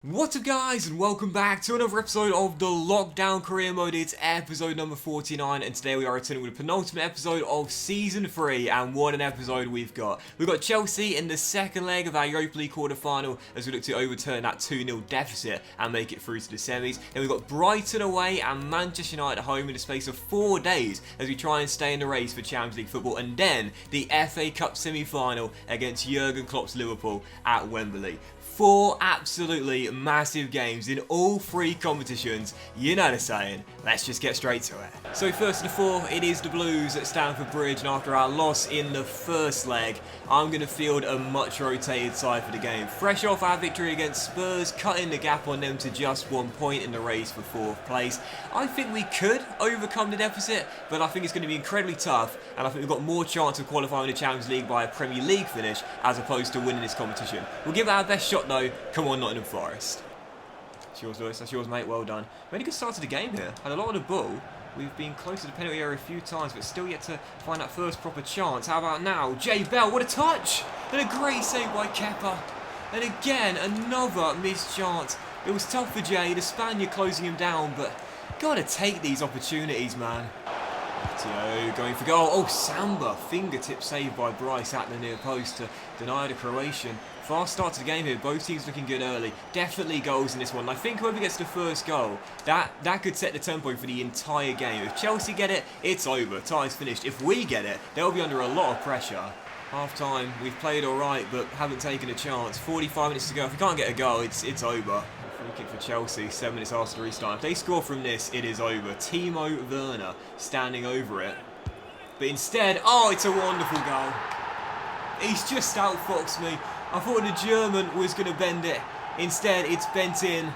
What's up guys, and welcome back to another episode of the Lockdown Career Mode. It's episode number 49, and today we are returning with the penultimate episode of Season 3, and what an episode we've got. We've got Chelsea in the second leg of our Europa League quarter-final as we look to overturn that 2-0 deficit and make it through to the semis. Then we've got Brighton away and Manchester United at home in the space of 4 days as we try and stay in the race for Champions League football, and then the FA Cup semi-final against Jurgen Klopp's Liverpool at Wembley. 4 absolutely massive games in all 3 competitions. You know the saying, let's just get straight to it. So first of all, it is the Blues at Stamford Bridge, and after our loss in the first leg, I'm going to field a much rotated side for the game. Fresh off our victory against Spurs, cutting the gap on them to just 1 point in the race for 4th place. I think we could overcome the deficit, but I think it's going to be incredibly tough, and I think we've got more chance of qualifying the Champions League by a Premier League finish as opposed to winning this competition. We'll give it our best shot though. Come on, Nottingham Forest. That's yours, Lewis. That's yours, mate. Well done. Really good start to the game here. Had a lot of the ball. We've been close to the penalty area a few times, but still yet to find that first proper chance. How about now? Jay Bell, what a touch! And a great save by Kepa. And again, another missed chance. It was tough for Jay, the Spaniard closing him down, but gotta take these opportunities, man. Thankyou going for goal. Oh, Samba. Fingertip save by Bryce at the near post to deny the Croatian. Fast start to the game here. Both teams looking good early. Definitely goals in this one. I think whoever gets the first goal, that could set the tempo for the entire game. If Chelsea get it, it's over. Tie's finished. If we get it, they'll be under a lot of pressure. Half time, we've played alright, but haven't taken a chance. 45 minutes to go. If we can't get a goal, it's over. Free kick for Chelsea, 7 minutes after the restart. If they score from this, it is over. Timo Werner standing over it. But instead, oh, it's a wonderful goal. He's just outfoxed me. I thought the German was going to bend it. Instead, it's bent in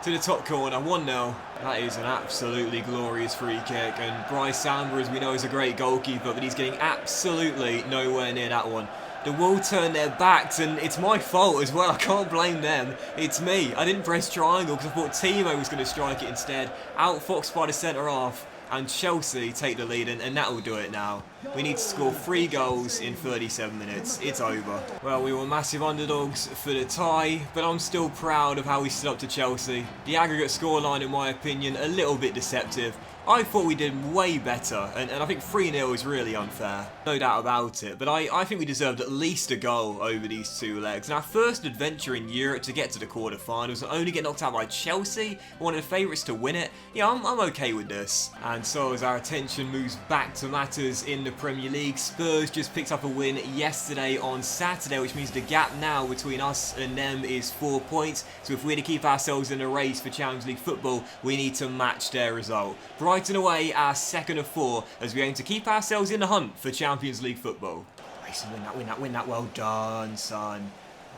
to the top corner. 1-0. That is an absolutely glorious free kick. And Bryce Samba, as we know, is a great goalkeeper, but he's getting absolutely nowhere near that one. The Wolves turn their backs, and it's my fault as well. I can't blame them. It's me. I didn't press triangle because I thought Timo was going to strike it instead. Outfoxed by the centre-half. And Chelsea take the lead, and that will do it now. We need to score 3 goals in 37 minutes. It's over. Well, we were massive underdogs for the tie, but I'm still proud of how we stood up to Chelsea. The aggregate scoreline, in my opinion, a little bit deceptive. I thought we did way better, and I think 3-0 is really unfair. No doubt about it, but I think we deserved at least a goal over these 2 legs. And our first adventure in Europe to get to the quarterfinals and only get knocked out by Chelsea, one of the favourites to win it. Yeah, I'm okay with this. And so as our attention moves back to matters in the Premier League, Spurs just picked up a win yesterday on Saturday, which means the gap now between us and them is 4 points. So if we're to keep ourselves in a race for Champions League football, we need to match their result. Brighton away, our second of 4, as we aim to keep ourselves in the hunt for Champions League football. Mason, win that, well done, son.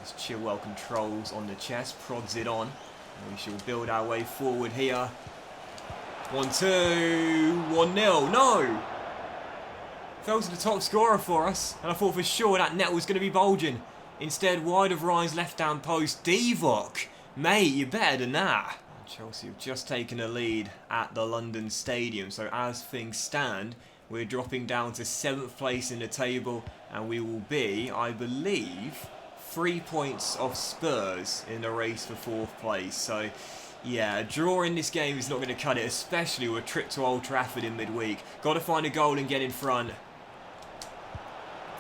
As Chilwell controls on the chest, prods it on. And we shall build our way forward here. 1-2, 1-0, no! Fell to the top scorer for us, and I thought for sure that net was going to be bulging. Instead, wide of Ryan's left-hand post, Divock. Mate, you're better than that. Chelsea have just taken a lead at the London Stadium, so as things stand, we're dropping down to 7th place in the table, and we will be, I believe, 3 points off Spurs in the race for 4th place. So, yeah, a draw in this game is not going to cut it, especially with a trip to Old Trafford in midweek. Got to find a goal and get in front.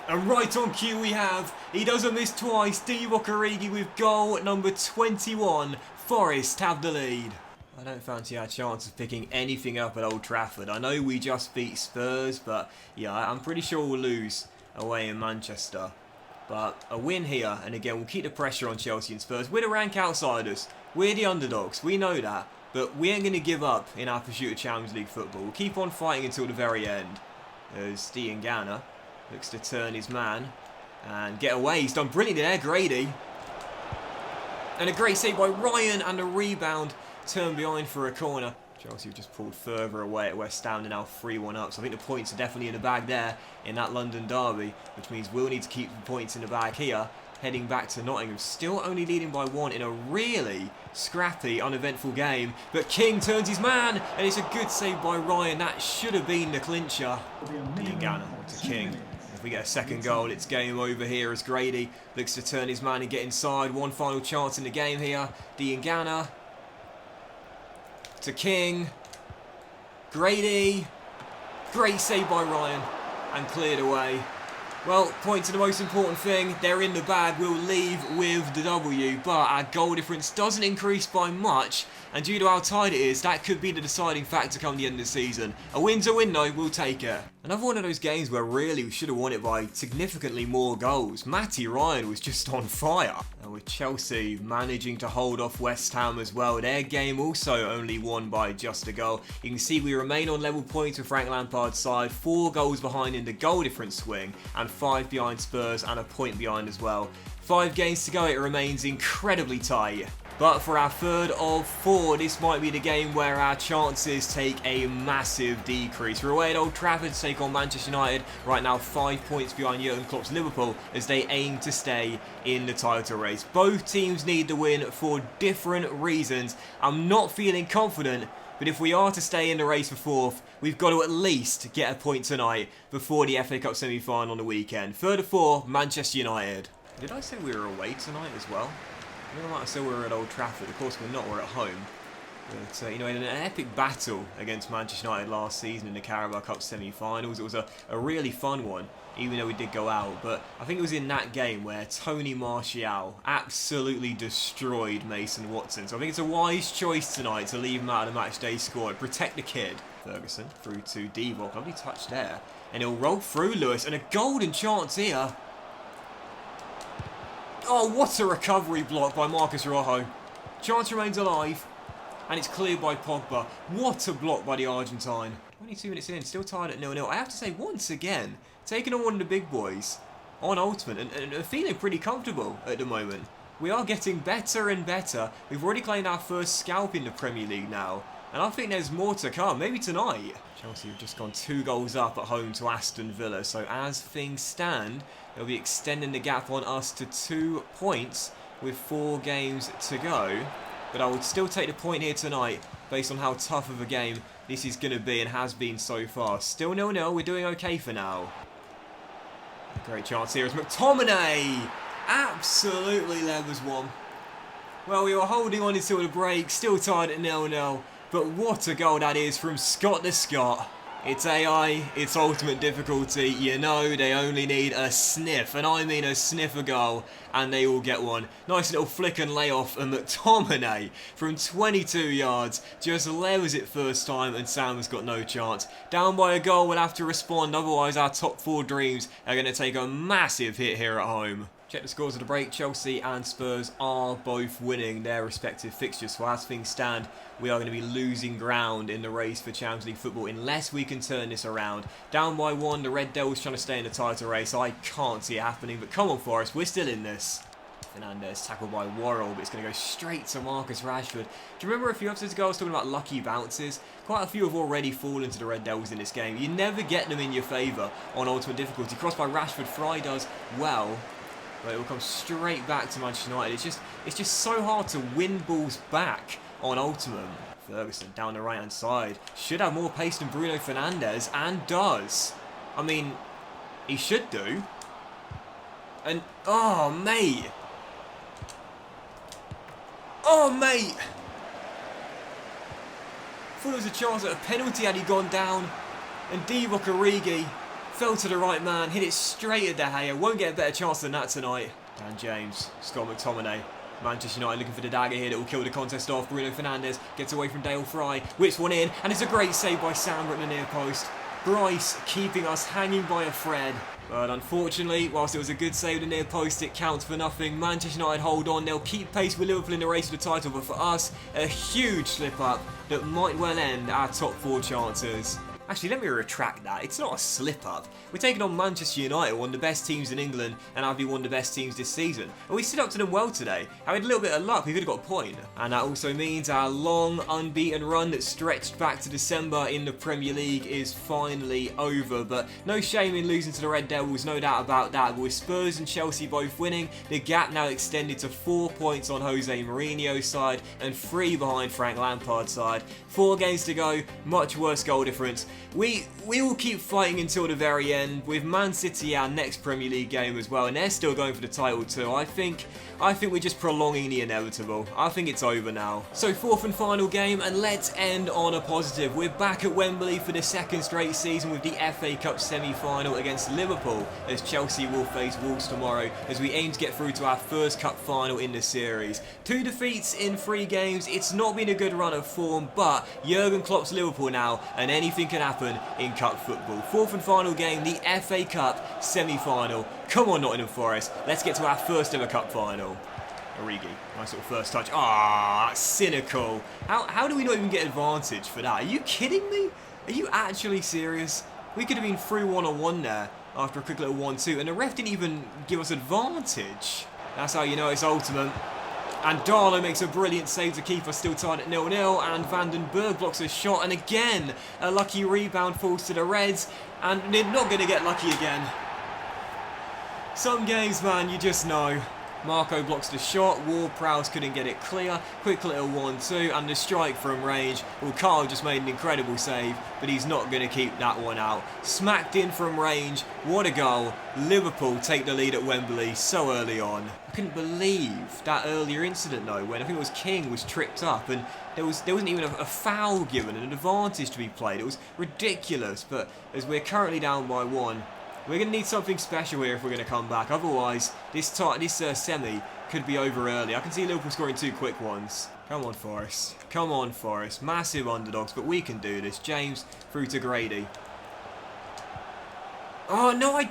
And right on cue we have, he doesn't miss twice, Divock Origi with goal number 21. Forest have the lead. I don't fancy our chance of picking anything up at Old Trafford. I know we just beat Spurs, but yeah, I'm pretty sure we'll lose away in Manchester. But a win here, and again, we'll keep the pressure on Chelsea and Spurs. We're the rank outsiders. We're the underdogs. We know that. But we ain't going to give up in our pursuit of Champions League football. We'll keep on fighting until the very end. As Ghana looks to turn his man and get away. He's done brilliantly there, Grady. And a great save by Ryan, and a rebound turned behind for a corner. Chelsea have just pulled further away at West Ham, and now 3-1 up. So I think the points are definitely in the bag there in that London derby, which means we'll need to keep the points in the bag here. Heading back to Nottingham, still only leading by 1 in a really scrappy, uneventful game. But King turns his man, and it's a good save by Ryan. That should have been the clincher. Ghana to King. If we get a second goal, it's game over here as Grady looks to turn his man and get inside. One final chance in the game here. Diangana to King. Grady. Great save by Ryan and cleared away. Well, point to the most important thing. They're in the bag. We'll leave with the W, but our goal difference doesn't increase by much. And due to how tight it is, that could be the deciding factor come the end of the season. A win's a win though, we'll take it. Another one of those games where really we should have won it by significantly more goals. Matty Ryan was just on fire. And with Chelsea managing to hold off West Ham as well, their game also only won by just a goal. You can see we remain on level points with Frank Lampard's side, 4 goals behind in the goal difference swing, and 5 behind Spurs and a point behind as well. 5 games to go, it remains incredibly tight. But for our third of 4, this might be the game where our chances take a massive decrease. We're away at Old Trafford to take on Manchester United, right now 5 points behind Jurgen Klopp's Liverpool as they aim to stay in the title race. Both teams need the win for different reasons. I'm not feeling confident, but if we are to stay in the race for 4th, we've got to at least get a point tonight before the FA Cup semi-final on the weekend. Third of 4, Manchester United. Did I say we were away tonight as well? I think I might have said we were at Old Trafford. Of course, we're not. We're at home. But, you know, in an epic battle against Manchester United last season in the Carabao Cup semi-finals, it was a really fun one, even though we did go out. But I think it was in that game where Tony Martial absolutely destroyed Mason Watson. So I think it's a wise choice tonight to leave him out of the matchday squad. Protect the kid. Ferguson through to Divock. Lovely touch there. And he'll roll through Lewis. And a golden chance here. Oh, what a recovery block by Marcus Rojo. Chance remains alive. And it's cleared by Pogba. What a block by the Argentine. 22 minutes in, still tied at 0-0. I have to say, once again, taking on one of the big boys on Ultimate and feeling pretty comfortable at the moment. We are getting better and better. We've already claimed our first scalp in the Premier League now. And I think there's more to come, maybe tonight. Chelsea have just gone 2 goals up at home to Aston Villa. So as things stand, they'll be extending the gap on us to 2 points with 4 games to go. But I would still take the point here tonight based on how tough of a game this is going to be and has been so far. Still 0-0, we're doing okay for now. Great chance here is McTominay. Absolutely levers one. Well, we were holding on until the break, still tied at 0-0. But what a goal that is from Scott the Scot. It's AI, it's ultimate difficulty. You know they only need a sniff, and I mean a sniff a goal, and they will get one. Nice little flick and layoff, and McTominay from 22 yards just levers it first time, and Sam has got no chance. Down by a goal, we'll have to respond, otherwise our top 4 dreams are going to take a massive hit here at home. Check the scores of the break. Chelsea and Spurs are both winning their respective fixtures. So as things stand, we are going to be losing ground in the race for Champions League football unless we can turn this around. Down by 1, the Red Devils trying to stay in the title race. I can't see it happening, but come on Forest, we're still in this. Fernandes tackled by Worrell, but it's going to go straight to Marcus Rashford. Do you remember a few episodes ago I was talking about lucky bounces? Quite a few have already fallen to the Red Devils in this game. You never get them in your favour on ultimate difficulty. Crossed by Rashford, Fry does well. But it will come straight back to Manchester United. It's just so hard to win balls back on Ultimate. Ferguson down the right hand side. Should have more pace than Bruno Fernandes, and does. I mean, he should do. And, oh mate. Oh mate. Thought there was a chance at a penalty had he gone down. And Divock Origi fell to the right man, hit it straight at De Gea. Won't get a better chance than that tonight. Dan James, Scott McTominay. Manchester United looking for the dagger here that will kill the contest off. Bruno Fernandes gets away from Dale Fry, whips one in, and it's a great save by Sandra at the near post. Bryce keeping us hanging by a thread. But unfortunately, whilst it was a good save at the near post, it counts for nothing. Manchester United hold on. They'll keep pace with Liverpool in the race for the title, but for us, a huge slip up that might well end our top 4 chances. Actually, let me retract that. It's not a slip-up. We're taking on Manchester United, one of the best teams in England, and arguably one of the best teams this season. And we stood up to them well today. I had a little bit of luck. We could have got a point. And that also means our long, unbeaten run that stretched back to December in the Premier League is finally over. But no shame in losing to the Red Devils, no doubt about that. But with Spurs and Chelsea both winning, the gap now extended to 4 points on Jose Mourinho's side and 3 behind Frank Lampard's side. 4 games to go, much worse goal difference. we will keep fighting until the very end, with Man City our next Premier League game as well, and they're still going for the title too. I think we're just prolonging the inevitable. I think it's over now. So fourth and final game, and let's end on a positive. We're back at Wembley for the second straight season with the FA Cup semi-final against Liverpool, as Chelsea will face Wolves tomorrow as we aim to get through to our first cup final in the series. 2 defeats in 3 games. It's not been a good run of form, but Jurgen Klopp's Liverpool now, and anything can happen in cup football. Fourth and final game, the FA Cup semi-final. Come on, Nottingham Forest, let's get to our first ever cup final. Origi, nice little first touch. Ah, that's cynical. How do we not even get advantage for that? Are you kidding me? Are you actually serious? We could have been through 1-on-1 there after a quick little 1-2, and the ref didn't even give us advantage. That's how you know it's ultimate. And Darlow makes a brilliant save to keep us still tied at 0-0, and Van den Berg blocks a shot, and again a lucky rebound falls to the Reds, and they're not going to get lucky again. Some games, man, you just know. Marco blocks the shot, Ward-Prowse couldn't get it clear, quick little 1-2, and the strike from range. Well, Carl just made an incredible save, but he's not going to keep that one out. Smacked in from range, what a goal. Liverpool take the lead at Wembley so early on. I couldn't believe that earlier incident though, when I think it was King was tripped up, and there wasn't even a foul given and an advantage to be played. It was ridiculous, but as we're currently down by 1, we're going to need something special here if we're going to come back. Otherwise, this semi could be over early. I can see Liverpool scoring 2 quick ones. Come on, Forest. Come on, Forest. Massive underdogs, but we can do this. James through to Grady. Oh, no, I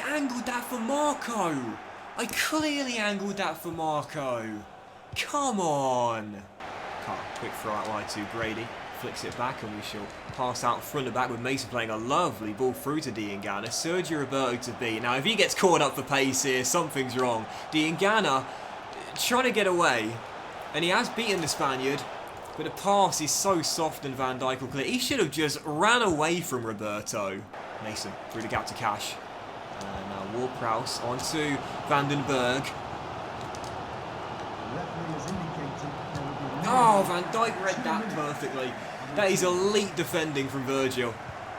angled that for Marco. I clearly angled that for Marco. Come on. Quick throw out wide to Grady. Flicks it back, and we shall pass out front and back with Mason playing a lovely ball through to Diangana. Sergio Roberto to B. Now, if he gets caught up for pace here, something's wrong. Diangana trying to get away, and he has beaten the Spaniard, but the pass is so soft and Van Dijk will clear. He should have just ran away from Roberto. Mason through the gap to Cash. And now Ward-Prowse onto Van den Berg. Oh, Van Dijk read that perfectly. That is elite defending from Virgil.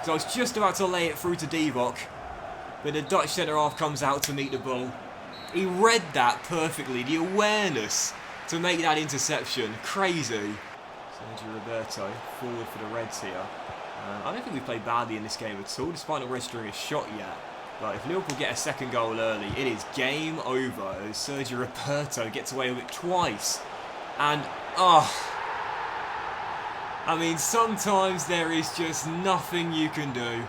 So I was just about to lay it through to Divock, but the Dutch centre-half comes out to meet the ball. He read that perfectly. The awareness to make that interception. Crazy. Sergio Roberto forward for the Reds here. I don't think we've played badly in this game at all, despite not registering a shot yet. But if Liverpool get a second goal early, it is game over as Sergio Roberto gets away with it twice. And, I mean, sometimes there is just nothing you can do.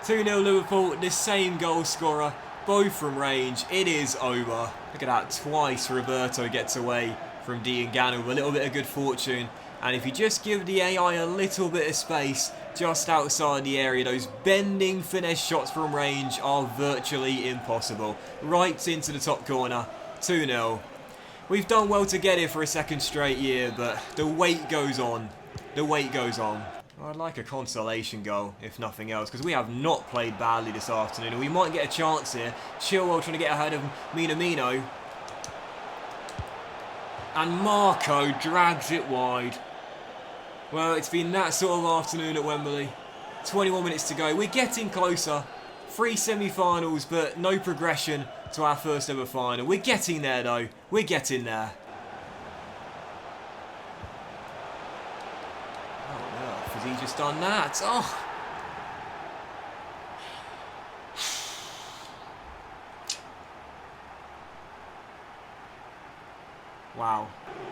2-0 Liverpool, the same goal scorer, both from range. It is over. Look at that, twice Roberto gets away from Diangana with a little bit of good fortune. And if you just give the AI a little bit of space just outside the area, those bending finesse shots from range are virtually impossible. Right into the top corner, 2-0. We've done well to get here for a second straight year, but the wait goes on. The wait goes on. I'd like a consolation goal, if nothing else, because we have not played badly this afternoon, and we might get a chance here. Chilwell trying to get ahead of Minamino. And Marco drags it wide. Well, it's been that sort of afternoon at Wembley. 21 minutes to go. We're getting closer. 3 semi-finals, but no progression to our first ever final. We're getting there, though. We're getting there. Oh, no. Has he just done that? Oh. Wow.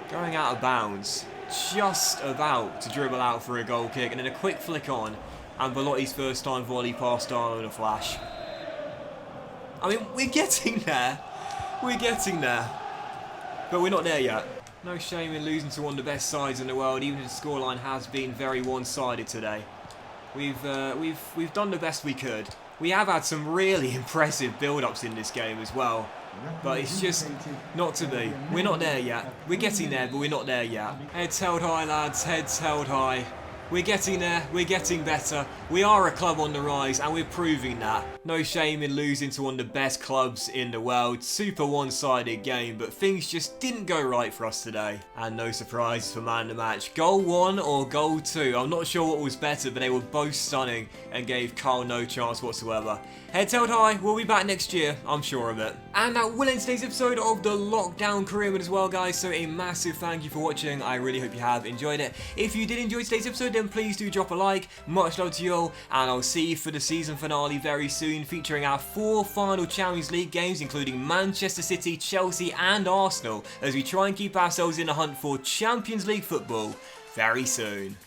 Going out of bounds. Just about to dribble out for a goal kick, and then a quick flick on, and Belotti's first time volley past Darlow in a flash. I mean, we're getting there. We're getting there. But we're not there yet. No shame in losing to one of the best sides in the world, even if the scoreline has been very one-sided today. We've done the best we could. We have had some really impressive build-ups in this game as well. But it's just not to be. We're not there yet. We're getting there, but we're not there yet. Heads held high, lads. Heads held high. We're getting there, we're getting better, we are a club on the rise and we're proving that. No shame in losing to one of the best clubs in the world, super one-sided game, but things just didn't go right for us today. And no surprises for man of the match. Goal 1 or goal 2, I'm not sure what was better, but they were both stunning and gave Carl no chance whatsoever. Heads held high, we'll be back next year, I'm sure of it. And that will end today's episode of the Lockdown Career Mode as well, guys, so a massive thank you for watching. I really hope you have enjoyed it. If you did enjoy today's episode, then please do drop a like. Much love to you all, and I'll see you for the season finale very soon, featuring our 4 final Champions League games, including Manchester City, Chelsea and Arsenal, as we try and keep ourselves in the hunt for Champions League football very soon.